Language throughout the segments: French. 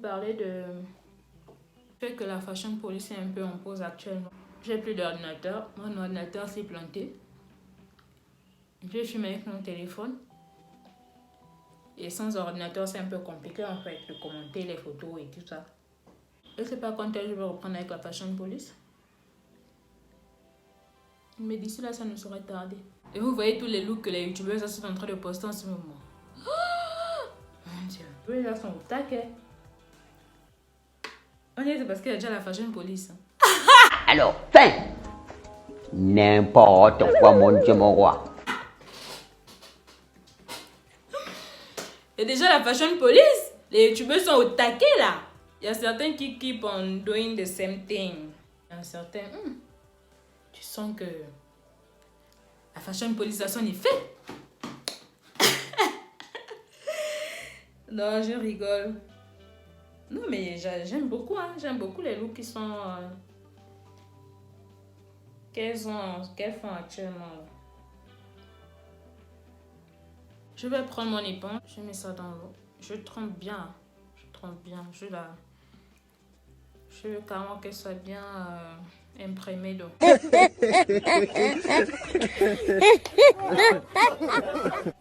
parler de fait que la fashion police est un peu en pause actuellement. J'ai plus d'ordinateur, mon ordinateur s'est planté. Je filme avec mon téléphone. Et sans ordinateur, c'est un peu compliqué en fait de commenter les photos et tout ça. Je ne sais pas quand je vais reprendre avec la fashion police. Mais d'ici là, ça ne saurait tarder. Et vous voyez tous les looks que les youtubeurs sont en train de poster en ce moment. Oh mon Dieu. Oui, là, sont au taquet. On dirait que c'est parce qu'il y a déjà la fashion police. Alors, fin. N'importe quoi, mon Dieu, mon roi. Et déjà la fashion police, les youtubeurs sont au taquet là. Il y a certains qui keep on doing the same thing. Il y a certains, tu sens que la fashion police a son effet. Non, je rigole. Non, mais j'aime beaucoup, hein. J'aime beaucoup les looks qui sont... qu'elles font actuellement. Je vais prendre mon éponge, je mets ça dans l'eau. Je trempe bien. Je veux carrément que ça soit bien imprimé d'eau.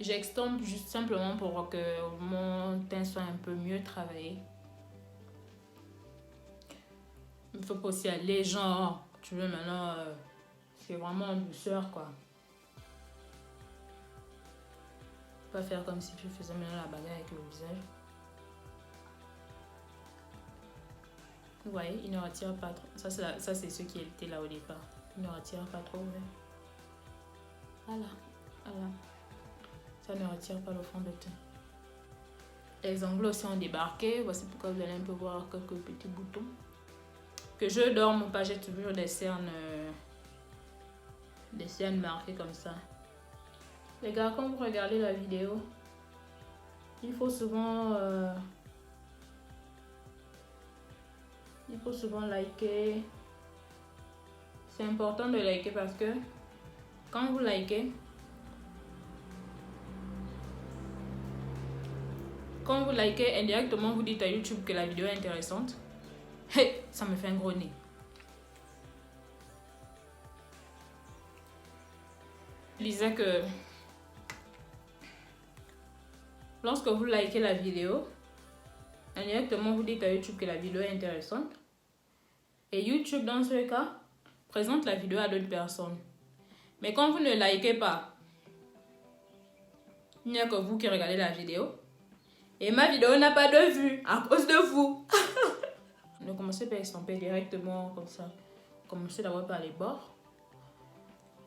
J'extompe juste simplement pour que mon teint soit un peu mieux travaillé. Il faut pas aussi aller genre, tu veux maintenant, c'est vraiment en douceur quoi. Pas faire comme si tu faisais maintenant la bagarre avec le visage. Vous voyez, il ne retire pas trop. Ça c'est ce qui était là au départ. Il ne retire pas trop. Mais... Voilà. Ça ne retire pas le fond de teint. Les ongles aussi ont débarqué. Voici pourquoi vous allez un peu voir quelques petits boutons. Que je dorme ou pas, j'ai toujours des cernes marquées comme ça. Les gars, quand vous regardez la vidéo, il faut souvent liker. C'est important de liker parce que quand vous likez, indirectement vous dites à YouTube que la vidéo est intéressante. Hey, ça me fait un gros nez. Je disais que lorsque vous likez la vidéo, indirectement vous dites à YouTube que la vidéo est intéressante. Et YouTube, dans ce cas, présente la vidéo à d'autres personnes. Mais quand vous ne likez pas, il n'y a que vous qui regardez la vidéo. Et ma vidéo n'a pas de vues à cause de vous. Ne commencez pas à estomper directement comme ça. Commencez d'abord par les bords.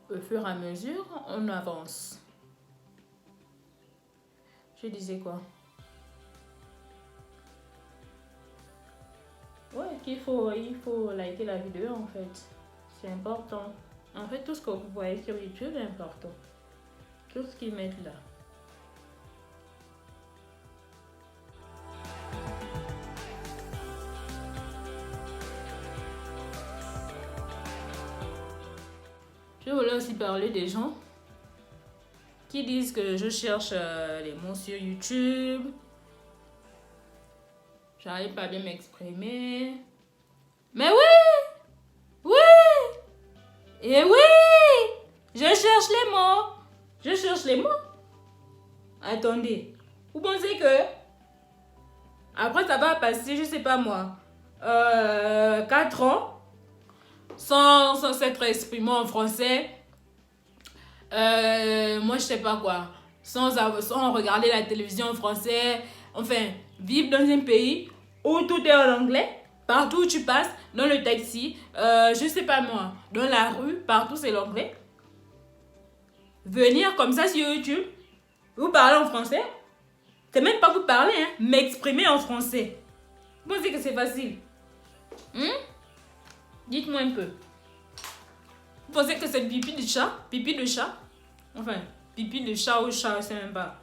Au fur et à mesure, on avance. Je disais quoi? Ouais, il faut liker la vidéo en fait. C'est important. En fait, tout ce que vous voyez sur YouTube est important. Tout ce qu'ils mettent là. Je voulais aussi parler des gens qui disent que je cherche les mots sur YouTube. J'arrive pas à bien m'exprimer. Mais oui! Et oui! Je cherche les mots. Attendez. Vous pensez que après ça va passer, je sais pas moi, 4 ans sans s'être exprimé en français. Moi je sais pas quoi. Sans regarder la télévision en français. Enfin, vivre dans un pays où tout est en anglais. Partout où tu passes, dans le taxi, je sais pas moi, dans la rue, partout c'est l'anglais. Venir comme ça sur YouTube, vous parlez en français. C'est même pas vous parler, hein, m'exprimer en français. Vous pensez que c'est facile? Dites-moi un peu. Vous pensez que c'est pipi de chat? Pipi de chat? Enfin, pipi de chat ou chat, je sais même pas.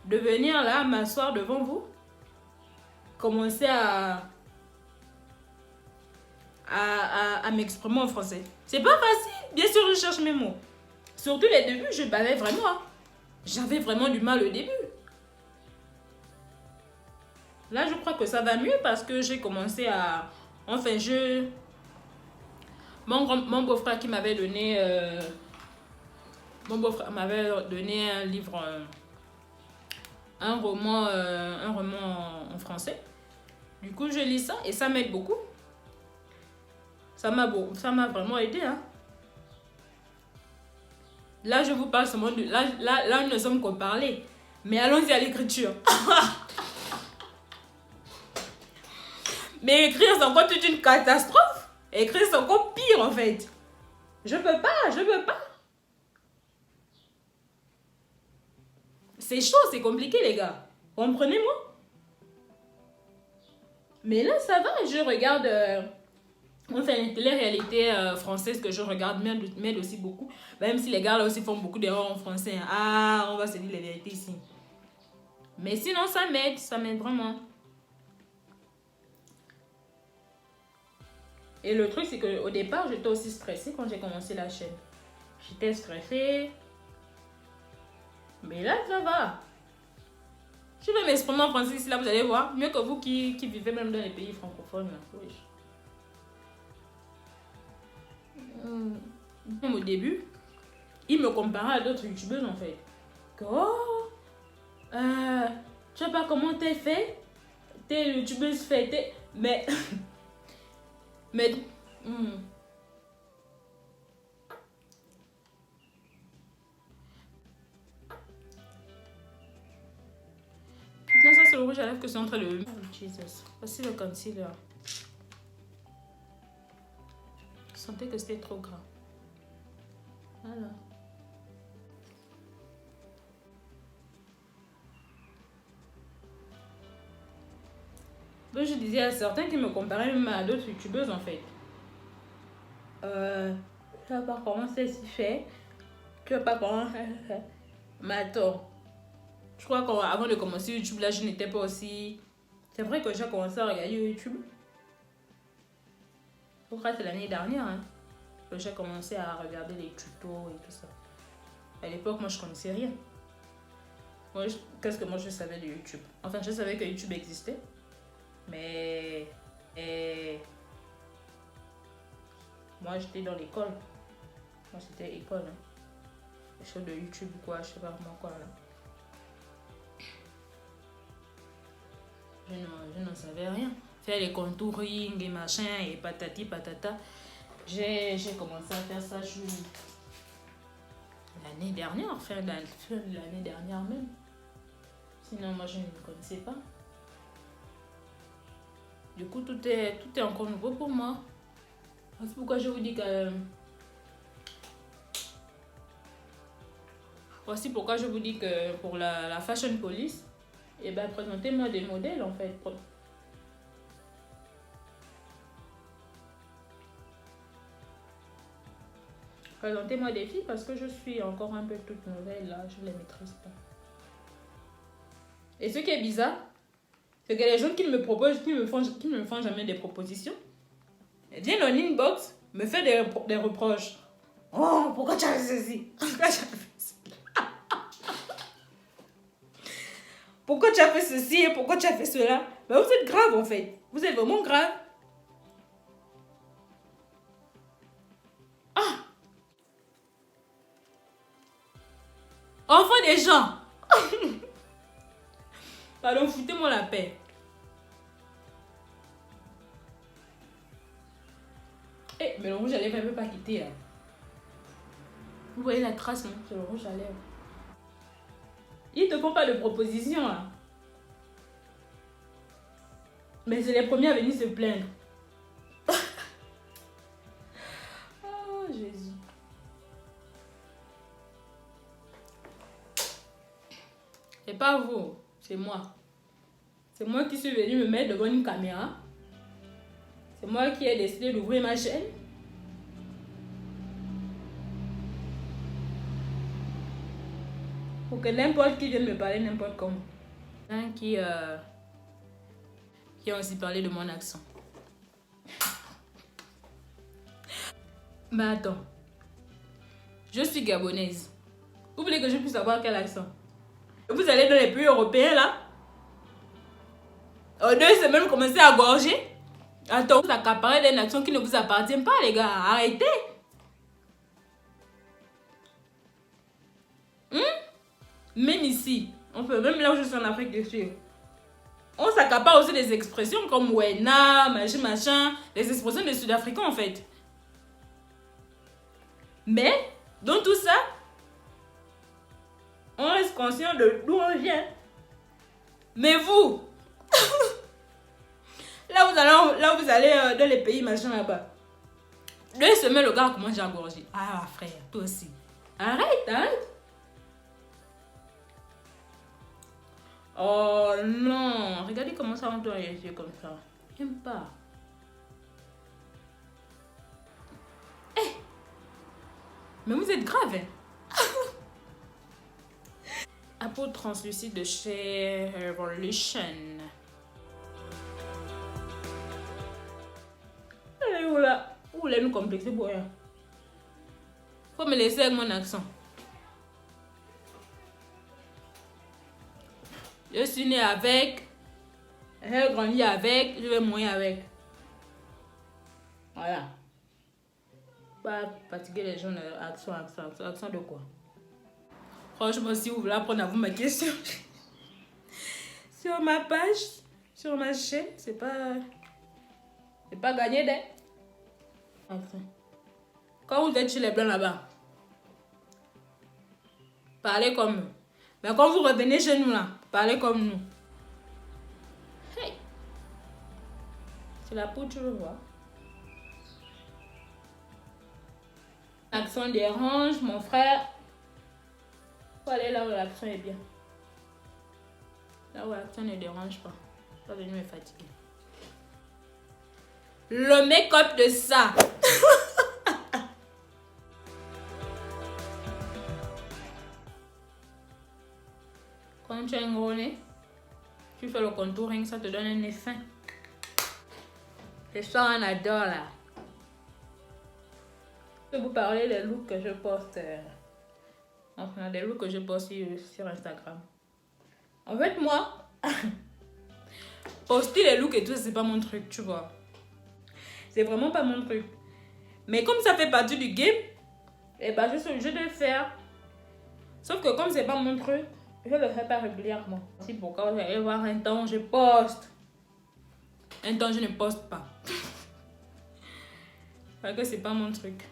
De venir là, m'asseoir devant vous, commencer à m'exprimer en français. C'est pas facile. Bien sûr, je cherche mes mots. Surtout les débuts, je bavais vraiment. J'avais vraiment du mal au début. Là, je crois que ça va mieux parce que j'ai commencé à... Enfin, mon beau-frère qui m'avait donné... Mon beau-frère m'avait donné un livre, un roman en français. Du coup, je lis ça et ça m'aide beaucoup. Ça m'a vraiment aidé. Hein. Là, je vous parle seulement de... Là, nous ne sommes qu'au parler. Mais allons-y à l'écriture. Mais écrire, c'est encore toute une catastrophe. Écrire, c'est encore pire, en fait. Je peux pas. C'est chaud, c'est compliqué, les gars. Comprenez-moi? Mais là, ça va. Je regarde... Enfin, les télé-réalités françaises que je regarde m'aident aussi beaucoup. Même si les gars, là aussi, font beaucoup d'erreurs en français. Hein. Ah, on va se dire les vérités ici. Mais sinon, ça m'aide vraiment. Et le truc, c'est qu'au départ, j'étais aussi stressée quand j'ai commencé la chaîne. J'étais stressée. Mais là, ça va. Je vais m'exprimer en français ici, là, vous allez voir. Mieux que vous qui vivez même dans les pays francophones. Là. Oui. Au début, ils me comparaient à d'autres youtubeuses en fait. Que, oh, tu sais pas comment t'es fait? T'es youtubeuse fait. Mais. Mais. Putain, ça c'est le rouge à lèvres que c'est en train de. Oh, Jesus. Voici le concealer. Je sentais que c'était trop gras. Voilà. Donc, je disais à certains qui me comparaient même à d'autres youtubeuses en fait. Tu vas pas comment c'est si fait. Tu vas pas comment. Mais attends. Je crois qu'avant de commencer YouTube, là, je n'étais pas aussi... C'est vrai que j'ai commencé à regarder YouTube. Je crois que c'est l'année dernière hein, que j'ai commencé à regarder les tutos et tout ça. À l'époque, moi, je connaissais rien. Qu'est-ce que moi, je savais de YouTube? Enfin, je savais que YouTube existait. Mais... moi, j'étais dans l'école. Moi, c'était école. Hein. Les choses de YouTube ou quoi, je sais pas vraiment quoi, là. Je n'en savais rien. Faire les contouring et machin et patati patata. J'ai commencé à faire ça l'année dernière, fin de l'année dernière même. Sinon, moi, je ne me connaissais pas. Du coup, tout est encore nouveau pour moi. C'est pourquoi je vous dis que... Voici pourquoi je vous dis que pour la Fashion Police, et ben présentez-moi des modèles en fait. Présentez-moi des filles parce que je suis encore un peu toute nouvelle là, je les maîtrise pas. Et ce qui est bizarre, c'est que les gens qui me proposent, qui me font jamais des propositions, viennent en inbox, me font des reproches. Oh, pourquoi tu as fait ceci? Pourquoi tu as fait ceci et pourquoi tu as fait cela? Ben, vous êtes grave en fait. Vous êtes vraiment grave. Ah! Enfant des gens! Pardon, foutez-moi la paix. Eh, mais le rouge à lèvres, elle ne peut pas quitter là. Vous voyez la trace, non? C'est le rouge à lèvres. Ils te font pas de proposition là. Mais c'est les premiers à venir se plaindre. Oh Jésus. C'est pas vous, c'est moi. C'est moi qui suis venue me mettre devant une caméra. C'est moi qui ai décidé d'ouvrir ma chaîne. Pour que n'importe qui vienne me parler n'importe comment. Un qui a aussi parlé de mon accent. Mais attends. Je suis gabonaise. Vous voulez que je puisse savoir quel accent? Vous allez dans les pays européens là? En 2 semaines, vous commencez à gorger. Attends, vous accaparez des nations qui ne vous appartiennent pas, les gars. Arrêtez. Même ici, on peut, même là où je suis en Afrique du Sud, on s'accapare aussi des expressions comme Wena, machin, les expressions des Sud-Africains en fait. Mais, dans tout ça, on reste conscient de d'où on vient. Mais vous, là vous allez dans les pays machin là-bas. 2 semaines, le gars commence à gorger. Ah frère, toi aussi. Arrête. Oh non, regardez comment ça on doit réagir comme ça. J'aime pas. Mais vous êtes grave, hein? La peau translucide de chez Revolution. Et voilà. Vous voulez nous complexer pour rien. Faut me laisser avec mon accent. Je suis née avec. J'ai grandi avec. Je vais mourir avec. Voilà. Pas fatiguer les gens. Accent de quoi? Franchement, si vous voulez apprendre à vous ma question sur ma page, sur ma chaîne, c'est pas gagné d'être. Quand vous êtes chez les blancs là-bas, parlez comme eux. Mais quand vous revenez chez nous là, parlez comme nous. Hey! C'est la peau, tu le vois. L'accent dérange, mon frère. Faut aller là où l'accent est bien. Là où l'accent ne dérange pas. Pas venir me fatiguer. Le make-up de ça. Quand tu as un gros nez, tu fais le contouring, ça te donne un nez fin. C'est ça, on adore là. Je vais vous parler des looks que je porte. Enfin, des looks que je poste sur Instagram. En fait, moi, poster les looks et tout, c'est pas mon truc, tu vois. C'est vraiment pas mon truc. Mais comme ça fait partie du game, et bah, je suis obligée de le faire. Sauf que comme c'est pas mon truc, je le fais pas régulièrement. C'est pourquoi vous allez voir un temps, je poste. Un temps, je ne poste pas. Parce que c'est pas mon truc.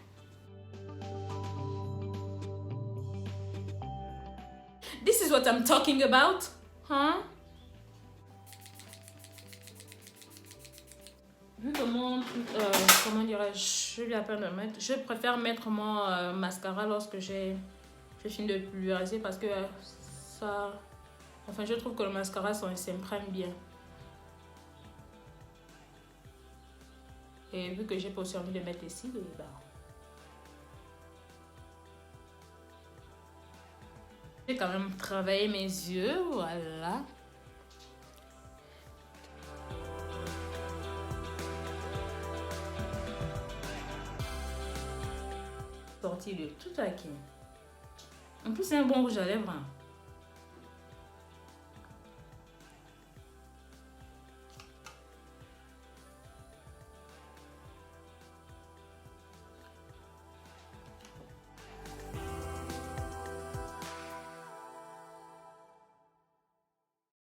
This is what I'm talking about, huh? Vu comment dirais-je, je viens à peine de mettre. Je préfère mettre mon mascara lorsque je finis de pulvériser parce que ça, enfin, je trouve que le mascara s'imprègne bien. Et vu que j'ai pas aussi envie de mettre ici, bah. J'ai quand même travaillé mes yeux, voilà. Sorti de tout taquin. En plus, c'est un bon rouge à lèvres. Hein.